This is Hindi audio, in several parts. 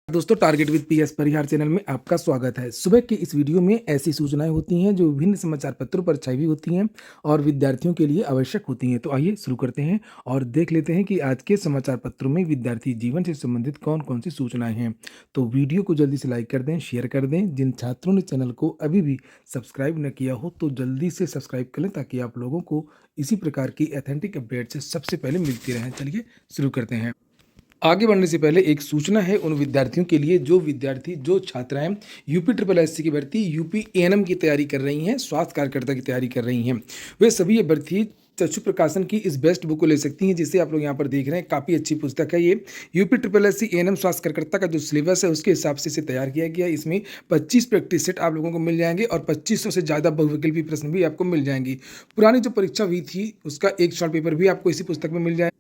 दोस्तों, target with PS Parihar channel में आपका स्वागत है। सुबह की इस वीडियो में ऐसी सूचनाएं होती हैं जो विभिन्न समाचार पत्रों पर छाई हुई होती हैं और विद्यार्थियों के लिए आवश्यक होती हैं। तो आइए शुरू करते हैं और देख लेते हैं कि आज के समाचार पत्रों में विद्यार्थी जीवन से संबंधित कौन कौन सी सूचनाएं हैं। तो वीडियो को जल्दी से लाइक कर दें, शेयर कर दें। जिन छात्रों ने चैनल को अभी भी सब्सक्राइब न किया हो तो जल्दी से सब्सक्राइब कर लें ताकि आप लोगों को इसी प्रकार की ऑथेंटिक अपडेट से सबसे पहले मिलती रहें। चलिए शुरू करते हैं। आगे बढ़ने से पहले एक सूचना है उन विद्यार्थियों के लिए जो छात्राएं यूपी ट्रिपल एससी की भर्ती यूपी एएनएम की तैयारी कर रही हैं, स्वास्थ्य कार्यकर्ता की तैयारी कर रही हैं। वे सभी अभ्यर्थी चक्षु प्रकाशन की इस बेस्ट बुक को ले सकती हैं, जिसे आप लोग यहाँ पर देख रहे हैं। काफ़ी अच्छी पुस्तक है ये। यूपी ट्रिपल एससी एएनएम स्वास्थ्य कार्यकर्ता का जो सिलेबस है उसके हिसाब से इसे तैयार किया गया है। इसमें 25 प्रैक्टिस सेट आप लोगों को मिल जाएंगे और 2500 से ज़्यादा बहुविकल्पी प्रश्न भी आपको मिल जाएंगी। पुरानी जो परीक्षा हुई थी उसका एक शॉर्ट पेपर भी आपको इसी पुस्तक में मिल जाएगा।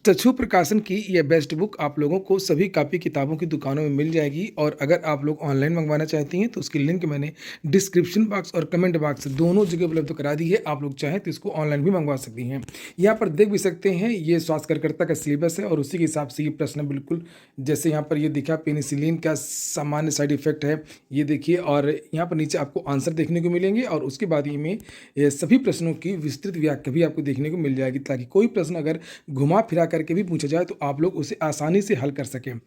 चक्षु प्रकाशन की यह बेस्ट बुक आप लोगों को सभी कापी किताबों की दुकानों में मिल जाएगी और अगर आप लोग ऑनलाइन मंगवाना चाहती हैं तो उसकी लिंक मैंने डिस्क्रिप्शन बॉक्स और कमेंट बॉक्स दोनों जगह उपलब्ध करा दी है। आप लोग चाहें तो इसको ऑनलाइन भी मंगवा सकती हैं। यहाँ पर देख भी सकते हैं, ये स्वास्थ्य कार्यकर्ता का सिलेबस है और उसी के हिसाब से ये प्रश्न बिल्कुल जैसे यहाँ पर ये दिखा पेनिसिलिन का सामान्य साइड इफेक्ट है, ये देखिए। और यहाँ पर नीचे आपको आंसर देखने को मिलेंगे और उसके बाद ये में ये सभी प्रश्नों की विस्तृत व्याख्या भी आपको देखने को मिल जाएगी, ताकि कोई प्रश्न अगर घुमा फिरा करके भी पूछा जाए तो आप लोग उसे आसानी से हल कर सकें।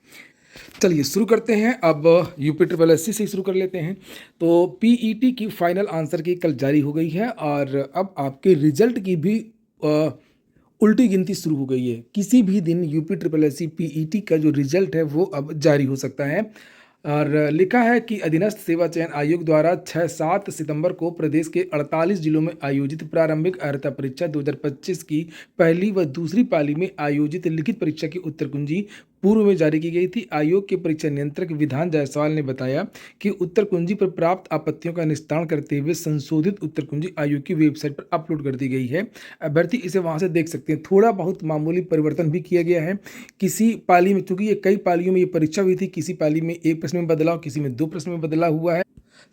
चलिए शुरू करते हैं। अब यूपी ट्रिपल एससी से शुरू कर लेते हैं। तो पीईटी की फाइनल आंसर की कल जारी हो गई है और अब आपके रिजल्ट की भी उल्टी गिनती शुरू हो गई है। किसी भी दिन यूपी ट्रिपल एससी पीईटी का जो रिजल्ट है वो अब जारी हो सकता है। और लिखा है कि अधीनस्थ सेवा चयन आयोग द्वारा 6-7 सितंबर को प्रदेश के 48 जिलों में आयोजित प्रारंभिक अर्हता परीक्षा 2025 की पहली व दूसरी पाली में आयोजित लिखित परीक्षा की उत्तर कुंजी पूर्व में जारी की गई थी। आयोग के परीक्षा नियंत्रक विधान जायसवाल ने बताया कि उत्तर कुंजी पर प्राप्त आपत्तियों का निस्तारण करते हुए संशोधित उत्तर कुंजी आयोग की वेबसाइट पर अपलोड कर दी गई है। अभ्यर्थी इसे वहां से देख सकते हैं। थोड़ा बहुत मामूली परिवर्तन भी किया गया है। किसी पाली में, चूंकि ये कई पालियों में ये परीक्षा हुई थी, किसी पाली में 1 प्रश्न में बदलाव, किसी में 2 प्रश्न में बदलाव हुआ है।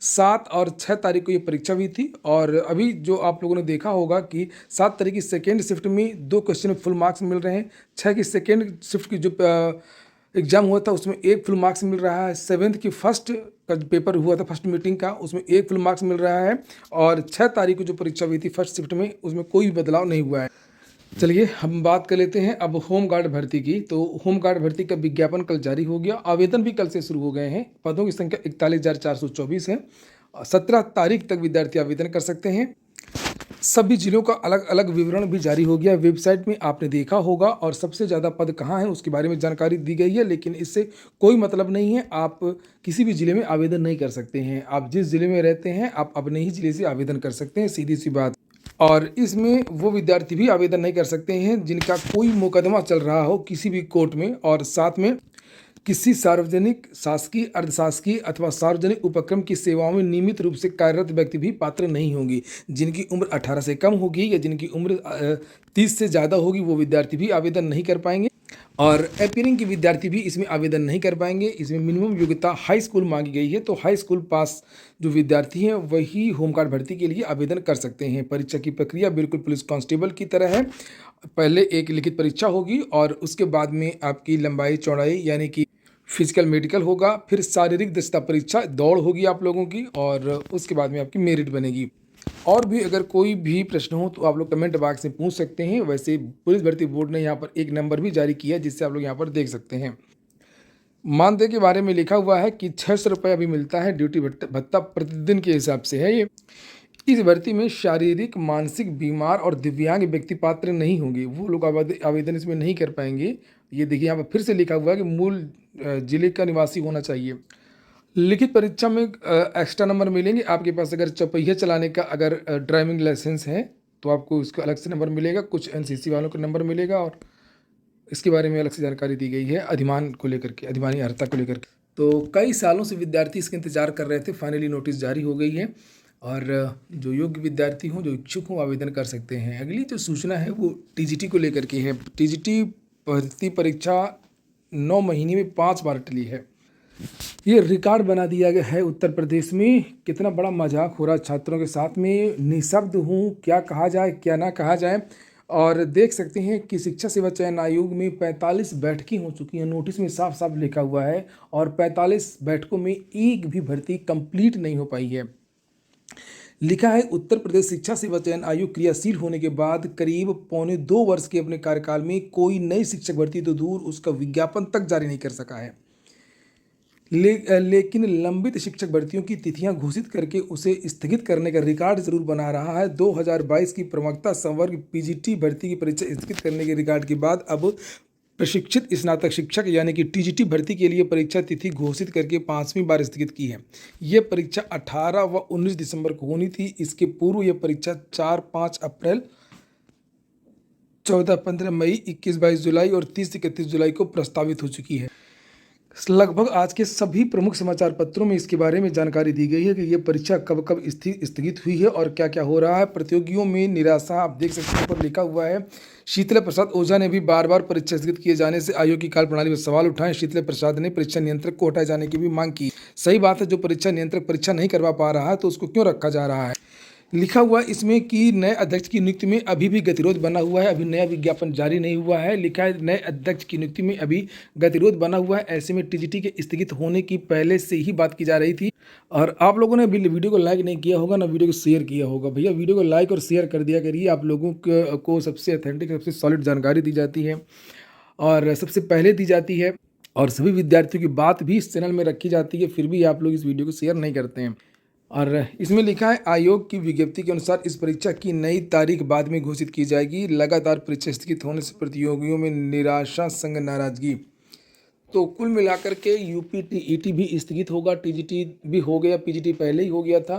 7 और 6 तारीख को ये परीक्षा हुई थी और अभी जो आप लोगों ने देखा होगा कि 7 तारीख की सेकेंड शिफ्ट में 2 क्वेश्चन में फुल मार्क्स मिल रहे हैं। 6 की सेकेंड शिफ्ट की जो एग्जाम हुआ था उसमें 1 फुल मार्क्स मिल रहा है। 7th की फर्स्ट का जो पेपर हुआ था फर्स्ट मीटिंग का, उसमें 1 फुल मार्क्स मिल रहा है और 6 तारीख को जो परीक्षा हुई थी फर्स्ट शिफ्ट में उसमें कोई बदलाव नहीं हुआ है। चलिए हम बात कर लेते हैं अब होमगार्ड भर्ती की। तो होमगार्ड भर्ती का विज्ञापन कल जारी हो गया। आवेदन भी कल से शुरू हो गए हैं। पदों की संख्या 41,424 है। 17 तारीख तक विद्यार्थी आवेदन कर सकते हैं। सभी जिलों का अलग अलग विवरण भी जारी हो गया वेबसाइट में, आपने देखा होगा। और सबसे ज़्यादा पद कहाँ हैं उसके बारे में जानकारी दी गई है, लेकिन इससे कोई मतलब नहीं है। आप किसी भी जिले में आवेदन नहीं कर सकते हैं। आप जिस जिले में रहते हैं आप अपने ही जिले से आवेदन कर सकते हैं, सीधी सी बात। और इसमें वो विद्यार्थी भी आवेदन नहीं कर सकते हैं जिनका कोई मुकदमा चल रहा हो किसी भी कोर्ट में, और साथ में किसी सार्वजनिक, शासकीय, अर्धशासकीय अथवा सार्वजनिक उपक्रम की सेवाओं में नियमित रूप से कार्यरत व्यक्ति भी पात्र नहीं होंगे। जिनकी उम्र 18 से कम होगी या जिनकी उम्र 30 से ज़्यादा होगी वो विद्यार्थी भी आवेदन नहीं कर पाएंगे और अपीयरिंग के विद्यार्थी भी इसमें आवेदन नहीं कर पाएंगे। इसमें मिनिमम योग्यता हाई स्कूल मांगी गई है, तो हाई स्कूल पास जो विद्यार्थी हैं वही होमगार्ड भर्ती के लिए आवेदन कर सकते हैं। परीक्षा की प्रक्रिया बिल्कुल पुलिस कांस्टेबल की तरह है। पहले एक लिखित परीक्षा होगी और उसके बाद में आपकी लंबाई चौड़ाई यानी कि फिजिकल मेडिकल होगा, फिर शारीरिक दक्षता परीक्षा दौड़ होगी आप लोगों की और उसके बाद में आपकी मेरिट बनेगी। और भी अगर कोई भी प्रश्न हो तो आप लोग कमेंट बॉक्स में पूछ सकते हैं। वैसे पुलिस भर्ती बोर्ड ने यहाँ पर एक नंबर भी जारी किया जिससे आप लोग यहाँ पर देख सकते हैं। मानदेय के बारे में लिखा हुआ है कि 600 रुपये अभी मिलता है। ड्यूटी भत्ता प्रतिदिन के हिसाब से है ये। इस भर्ती में शारीरिक, मानसिक बीमार और दिव्यांग व्यक्ति पात्र नहीं होंगे, वो लोग आवेदन इसमें नहीं कर पाएंगे। ये देखिए यहाँ पर फिर से लिखा हुआ है कि मूल जिले का निवासी होना चाहिए। लिखित परीक्षा में एक्स्ट्रा नंबर मिलेंगे आपके पास। अगर चौपहिया चलाने का अगर ड्राइविंग लाइसेंस है तो आपको उसका अलग से नंबर मिलेगा। कुछ एनसीसी वालों को नंबर मिलेगा और इसके बारे में अलग से जानकारी दी गई है अधिमान को लेकर के, अधिमानी अर्हता को लेकर के। तो कई सालों से विद्यार्थी इसका इंतजार कर रहे थे। फाइनली नोटिस जारी हो गई है और जो योग्य विद्यार्थी हों, जो इच्छुक हों, आवेदन कर सकते हैं। अगली जो सूचना है वो टीजीटी को लेकर के है। टीजीटी भर्ती परीक्षा 9 महीने में 5 बार टली है। ये रिकॉर्ड बना दिया गया है उत्तर प्रदेश में। कितना बड़ा मजाक हो रहा है छात्रों के साथ में। निःशब्द हूँ, क्या कहा जाए क्या ना कहा जाए। और देख सकते हैं कि शिक्षा सेवा चयन आयोग में 45 बैठकें हो चुकी हैं। नोटिस में साफ साफ लिखा हुआ है और 45 बैठकों में एक भी भर्ती कंप्लीट नहीं हो पाई है। लिखा है उत्तर प्रदेश शिक्षा सेवा चयन आयोग क्रियाशील होने के बाद करीब पौने 2 वर्ष के अपने कार्यकाल में कोई नई शिक्षक भर्ती तो दूर उसका विज्ञापन तक जारी नहीं कर सका है। लेकिन लंबित शिक्षक भर्तियों की तिथियां घोषित करके उसे स्थगित करने का रिकॉर्ड जरूर बना रहा है। 2022 की प्रवक्ता संवर्ग पीजीटी भर्ती की परीक्षा स्थगित करने के रिकॉर्ड के बाद अब प्रशिक्षित स्नातक शिक्षक यानी कि टीजीटी भर्ती के लिए परीक्षा तिथि घोषित करके 5वीं बार स्थगित की है। ये परीक्षा 18 व 19 दिसंबर को होनी थी। इसके पूर्व यह परीक्षा 4-5 अप्रैल, 14-15 मई, 21-22 जुलाई और 30-31 जुलाई को प्रस्तावित हो चुकी है। लगभग आज के सभी प्रमुख समाचार पत्रों में इसके बारे में जानकारी दी गई है कि यह परीक्षा कब कब स्थगित हुई है और क्या क्या हो रहा है। प्रतियोगियों में निराशा आप देख सकते हैं, पर लिखा हुआ है। शीतल प्रसाद ओझा ने भी बार बार परीक्षा स्थगित किए जाने से आयोग की कार्यप्रणाली में सवाल उठाए। शीतल प्रसाद ने परीक्षा नियंत्रक को हटाए जाने की भी मांग की। सही बात है, जो परीक्षा नियंत्रक परीक्षा नहीं करवा पा रहा है तो उसको क्यों रखा जा रहा है। लिखा हुआ इसमें कि नए अध्यक्ष की नियुक्ति में अभी भी गतिरोध बना हुआ है। अभी नया विज्ञापन जारी नहीं हुआ है। लिखा है नए अध्यक्ष की नियुक्ति में अभी गतिरोध बना हुआ है। ऐसे में टीजीटी के स्थगित होने की पहले से ही बात की जा रही थी। और आप लोगों ने अभी वीडियो को लाइक नहीं किया होगा ना वीडियो को शेयर किया होगा। भैया वीडियो को लाइक और शेयर कर दिया करिए। आप लोगों को सबसे ऑथेंटिक, सबसे सॉलिड जानकारी दी जाती है और सबसे पहले दी जाती है और सभी विद्यार्थियों की बात भी इस चैनल में रखी जाती है। फिर भी आप लोग इस वीडियो को शेयर नहीं करते हैं। और इसमें लिखा है आयोग की विज्ञप्ति के अनुसार इस परीक्षा की नई तारीख बाद में घोषित की जाएगी। लगातार परीक्षा स्थगित होने से प्रतियोगियों में निराशा संग नाराजगी। तो कुल मिलाकर के यूपी टीईटी भी स्थगित होगा, टीजीटी भी हो गया, पीजीटी पहले ही हो गया था।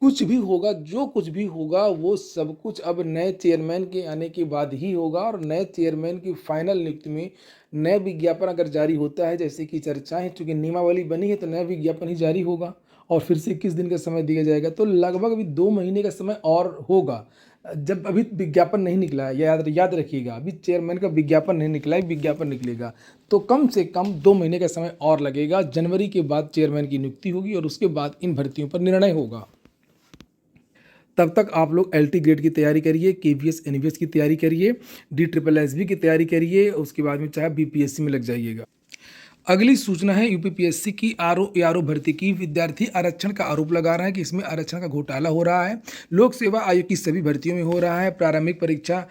कुछ भी होगा, जो कुछ भी होगा वो सब कुछ अब नए चेयरमैन के आने के बाद ही होगा। और नए चेयरमैन की फाइनल नियुक्ति में नया विज्ञापन अगर जारी होता है, जैसे कि चर्चाएं, चूँकि नियमावली बनी है तो नया विज्ञापन ही जारी होगा और फिर से 21 दिन का समय दिया जाएगा। तो लगभग अभी 2 महीने का समय और होगा। जब अभी विज्ञापन नहीं निकला है, याद रखिएगा, अभी चेयरमैन का विज्ञापन नहीं निकला है, विज्ञापन निकलेगा तो कम से कम 2 महीने का समय और लगेगा। जनवरी के बाद चेयरमैन की नियुक्ति होगी और उसके बाद इन भर्तियों पर निर्णय होगा। तब तक आप लोग एलटी ग्रेड की तैयारी करिए, केवीएस एनवीएस की तैयारी करिए, DSSB की तैयारी करिए, उसके बाद में चाहे बीपीएससी में लग जाइएगा। अगली सूचना है यूपीपीएससी की आरओ भर्ती की। विद्यार्थी आरक्षण का आरोप लगा रहा है कि इसमें आरक्षण का घोटाला हो रहा है। लोक सेवा आयोग की सभी भर्तियों में हो रहा है। प्रारंभिक परीक्षा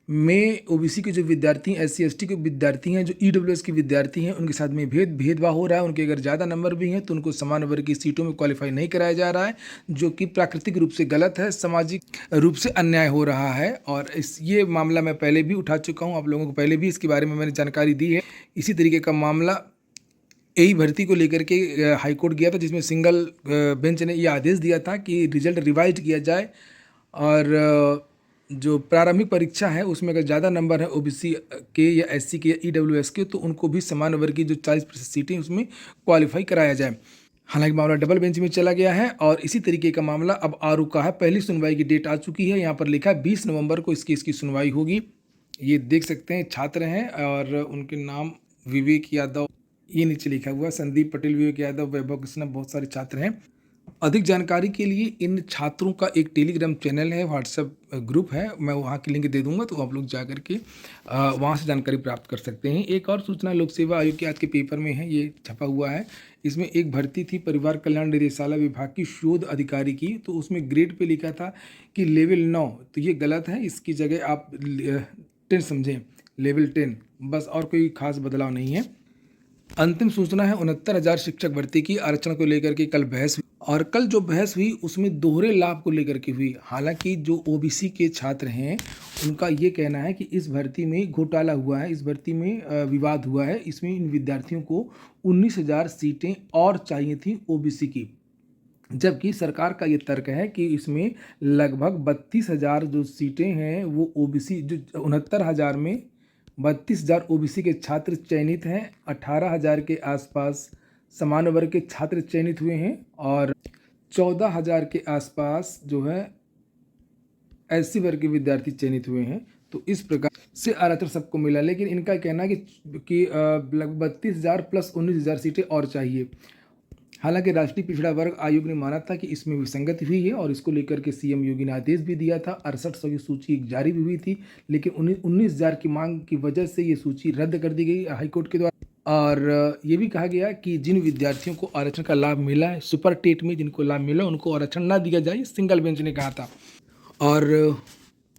में ओबीसी के जो विद्यार्थी SC ST के विद्यार्थी हैं, जो ईडब्ल्यूएस के विद्यार्थी हैं, उनके साथ में भेदभाव हो रहा है। उनके अगर ज़्यादा नंबर भी हैं तो उनको समान वर्ग की सीटों में क्वालिफाई नहीं कराया जा रहा है, जो कि प्राकृतिक रूप से गलत है, सामाजिक रूप से अन्याय हो रहा है। और ये मामला मैं पहले भी उठा चुका हूँ, आप लोगों को पहले भी इसके बारे में मैंने जानकारी दी है। इसी तरीके का मामला यही भर्ती को लेकर के हाईकोर्ट गया था, जिसमें सिंगल बेंच ने यह आदेश दिया था कि रिजल्ट रिवाइज किया जाए और जो प्रारंभिक परीक्षा है उसमें अगर ज़्यादा नंबर है ओबीसी के या SC के या ईडब्ल्यूएस के, तो उनको भी समान वर्ग की जो 40% सीटें उसमें क्वालिफाई कराया जाए। हालांकि मामला डबल बेंच में चला गया है और इसी तरीके का मामला अब आरू का है। पहली सुनवाई की डेट आ चुकी है। यहाँ पर लिखा है 20 नवंबर को इसकी सुनवाई होगी। ये देख सकते हैं छात्र हैं और उनके नाम विवेक यादव, ये नीचे लिखा हुआ संदीप पटेल, विवेक यादव, वैभव कृष्णा, बहुत सारे छात्र हैं। अधिक जानकारी के लिए इन छात्रों का एक टेलीग्राम चैनल है, व्हाट्सएप ग्रुप है, मैं वहाँ की लिंक दे दूंगा, तो आप लोग जा करके वहाँ से जानकारी प्राप्त कर सकते हैं। एक और सूचना लोक सेवा आयोग के आज के पेपर में है, ये छपा हुआ है। इसमें एक भर्ती थी परिवार कल्याण निदेशालय विभाग की शोध अधिकारी की, तो उसमें ग्रेड पे लिखा था कि लेवल 9, तो ये गलत है। इसकी जगह आप 10 समझें, लेवल 10 बस, और कोई खास बदलाव नहीं है। अंतिम सूचना है 69,000 शिक्षक भर्ती की। आरक्षण को लेकर के कल बहस हुई और कल जो बहस हुई उसमें दोहरे लाभ को लेकर के हुई। हालांकि जो ओबीसी के छात्र हैं उनका ये कहना है कि इस भर्ती में घोटाला हुआ है, इस भर्ती में विवाद हुआ है। इसमें इन विद्यार्थियों को 19,000 सीटें और चाहिए थी ओबीसी की, जबकि सरकार का ये तर्क है कि इसमें लगभग 32,000 जो सीटें हैं वो ओबीसी, जो 69,000 में 32,000 ओबीसी के छात्र चयनित हैं, 18,000 के आसपास समान वर्ग के छात्र चयनित हुए हैं और 14,000 के आसपास जो है SC वर्ग के विद्यार्थी चयनित हुए हैं। तो इस प्रकार से आरक्षण सबको मिला, लेकिन इनका कहना है कि लगभग 32,000 प्लस 19,000 सीटें और चाहिए। हालांकि राष्ट्रीय पिछड़ा वर्ग आयोग ने माना था कि इसमें विसंगति हुई है और इसको लेकर के सीएम योगी ने आदेश भी दिया था। 6800 की सूची जारी भी हुई थी, लेकिन 19,000 की मांग की वजह से ये सूची रद्द कर दी गई हाईकोर्ट के द्वारा। और ये भी कहा गया कि जिन विद्यार्थियों को आरक्षण का लाभ मिला है, सुपर टेट में जिनको लाभ मिला, उनको आरक्षण ना दिया जाए, सिंगल बेंच ने कहा था। और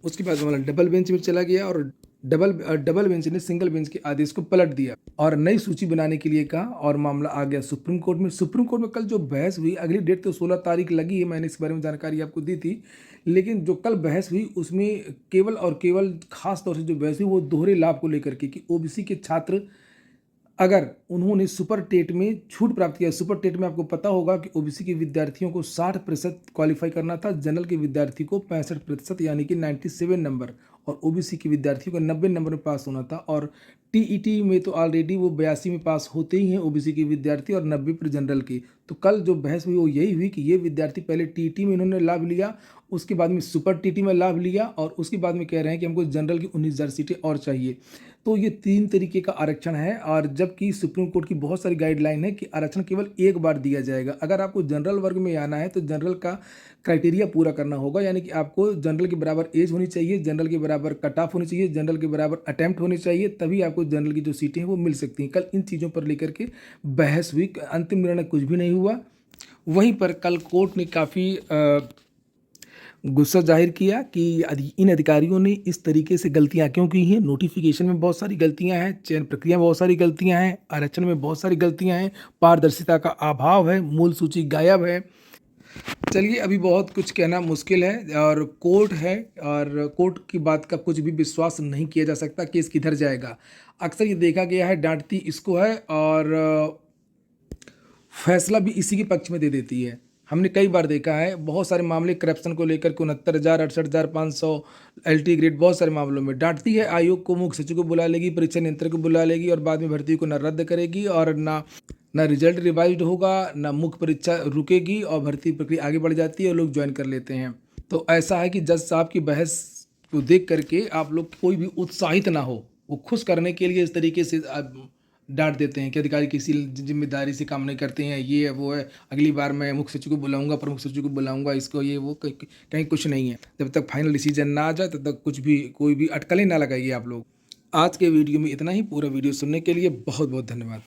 उसके बाद मामला डबल बेंच में चला गया और डबल बेंच ने सिंगल बेंच के आदेश को पलट दिया और नई सूची बनाने के लिए कहा और मामला आ गया सुप्रीम कोर्ट में। सुप्रीम कोर्ट में कल जो बहस हुई, अगली डेट तो 16 तारीख लगी है, मैंने इस बारे में जानकारी आपको दी थी, लेकिन जो कल बहस हुई उसमें केवल और केवल खास तौर से जो बहस हुई वो दोहरे लाभ को लेकर के कि ओबीसी के छात्र अगर उन्होंने सुपर टेट में छूट प्राप्त किया, सुपर टेट में आपको पता होगा कि ओबीसी के विद्यार्थियों को 60% क्वालिफाई करना था, जनरल के विद्यार्थी को 65% यानी कि 97 नंबर, और ओबीसी के विद्यार्थियों को 90 नंबर में पास होना था। और टीईटी में तो ऑलरेडी वो 82 में पास होते ही हैं ओबीसी के विद्यार्थी और 90 पर जनरल के। तो कल जो बहस हुई वो यही हुई कि ये विद्यार्थी पहले टीईटी में इन्होंने लाभ लिया, उसके बाद में सुपर टीटी में लाभ लिया और उसके बाद में कह रहे हैं कि हमको जनरल की 19,000 सीटें और चाहिए। तो ये 3 तरीके का आरक्षण है, और जबकि सुप्रीम कोर्ट की बहुत सारी गाइडलाइन है कि आरक्षण केवल एक बार दिया जाएगा। अगर आपको जनरल वर्ग में आना है तो जनरल का क्राइटेरिया पूरा करना होगा, यानी कि आपको जनरल के बराबर एज होनी चाहिए, जनरल के बराबर कट ऑफ होनी चाहिए, जनरल के बराबर अटैम्प्ट होने चाहिए, तभी आपको जनरल की जो सीटें हैं वो मिल सकती हैं। कल इन चीज़ों पर लेकर के बहस हुई, अंतिम निर्णय कुछ भी नहीं हुआ। वहीं पर कल कोर्ट ने काफ़ी गुस्सा जाहिर किया कि इन अधिकारियों ने इस तरीके से गलतियां क्यों की हैं। नोटिफिकेशन में बहुत सारी गलतियां हैं, चयन प्रक्रिया में बहुत सारी गलतियां हैं, आरक्षण में बहुत सारी गलतियां हैं, पारदर्शिता का अभाव है, मूल सूची गायब है। चलिए, अभी बहुत कुछ कहना मुश्किल है और कोर्ट है, और कोर्ट की बात का कुछ भी विश्वास नहीं किया जा सकता, केस किधर जाएगा। अक्सर ये देखा गया है डांटती इसको है और फैसला भी इसी के पक्ष में दे देती है। हमने कई बार देखा है बहुत सारे मामले करप्शन को लेकर के 69,000 68,500 एलटी ग्रेड, बहुत सारे मामलों में डांटती है। आयोग को, मुख्य सचिव को बुला लेगी, परीक्षा नियंत्रक को बुला लेगी और बाद में भर्ती को न रद्द करेगी और ना रिजल्ट रिवाइज्ड होगा, ना मुख्य परीक्षा रुकेगी और भर्ती प्रक्रिया आगे बढ़ जाती है और लोग ज्वाइन कर लेते हैं। तो ऐसा है कि जज साहब की बहस को देख करके आप लोग कोई भी उत्साहित ना हो, वो खुश करने के लिए इस तरीके से डांट देते हैं कि अधिकारी किसी जिम्मेदारी से काम नहीं करते हैं, ये है वो है, अगली बार मैं मुख्य सचिव को बुलाऊंगा, प्रमुख सचिव को बुलाऊंगा, इसको ये वो, कहीं कुछ नहीं है। जब तक फाइनल डिसीजन ना आ जाए तब तक कुछ भी, कोई भी अटकलें ना लगाइए आप लोग। आज के वीडियो में इतना ही। पूरा वीडियो सुनने के लिए बहुत बहुत धन्यवाद।